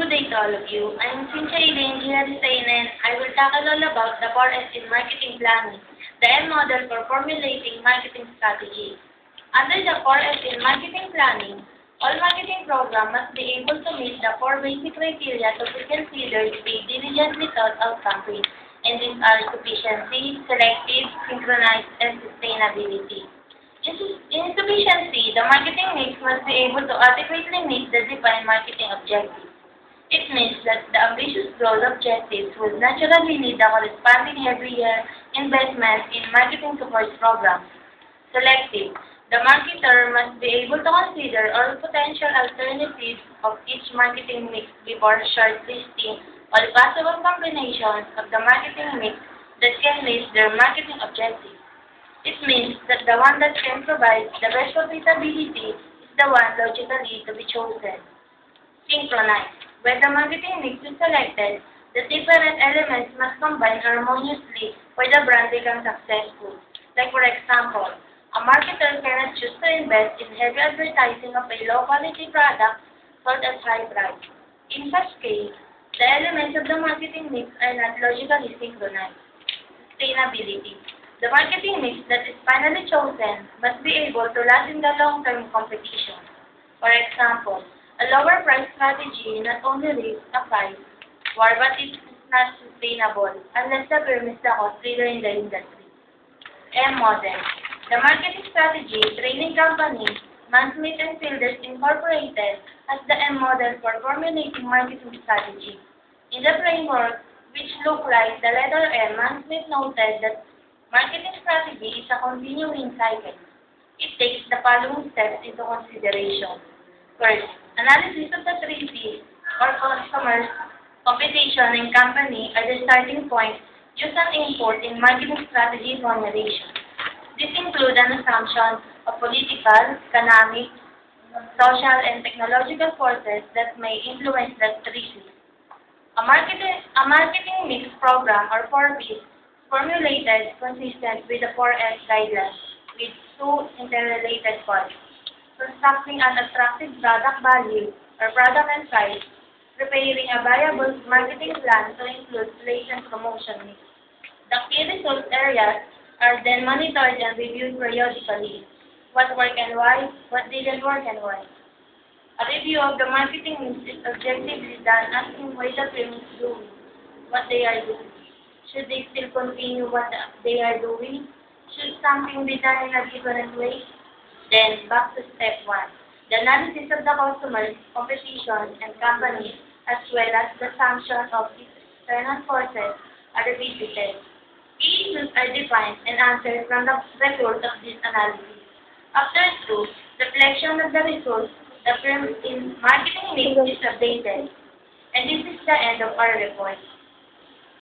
Good day to all of you. I'm Cynthia Elaine Giarisain, and I will tackle all about the 4S in marketing planning, the M model for formulating marketing strategies. Under the 4S in marketing planning, all marketing programs must be able to meet the four basic criteria to be considered a diligently thought out campaign, and these are sufficiency, selective, synchronized, and sustainability. In sufficiency, the marketing mix must be able to adequately meet the defined marketing objectives. It means that the ambitious growth objectives would naturally need a corresponding every year investment in marketing support programs. Selective. The marketer must be able to consider all potential alternatives of each marketing mix before shortlisting all possible combinations of the marketing mix that can meet their marketing objectives. It means that the one that can provide the best profitability is the one logically to be chosen. Synchronize. When the marketing mix is selected, the different elements must combine harmoniously for the brand to become successful. Like for example, a marketer cannot choose to invest in heavy advertising of a low-quality product sold at high price. In such case, the elements of the marketing mix are not logically synchronized. Sustainability. The marketing mix that is finally chosen must be able to last in the long-term competition. For example, a lower price strategy not only raises a price war, but it is not sustainable unless the firm is the cost leader in the industry. M model. The marketing strategy training company, Mansmith and Fielders Incorporated, has the M model for formulating marketing strategy. In the framework, which look like the letter M, Mansmith noted that marketing strategy is a continuing cycle. It takes the following steps into consideration. First, analysis of the three P's, or customers, competition, and company are the starting points used and input in marketing strategy formulation. These include an assumption of political, economic, social, and technological forces that may influence the three P's. A marketing mix program, or 4Ps, formulated consistent with the 4S guidelines with two interrelated parts: constructing an attractive product value or product and price, preparing a viable marketing plan to include place and promotion mix. The key result areas are then monitored and reviewed periodically. What worked and why, what didn't work and why. A review of the marketing mix is objectively done asking why the firm is doing what they are doing. Should they still continue what they are doing? Should something be done in a different way? Then, back to step 1. The analysis of the customers, competition, and company, as well as the sanction of external forces, are revisited. Key issues are defined and answered from the result of this analysis. After 2, reflection of the results, the firm in marketing mix is updated. And this is the end of our report.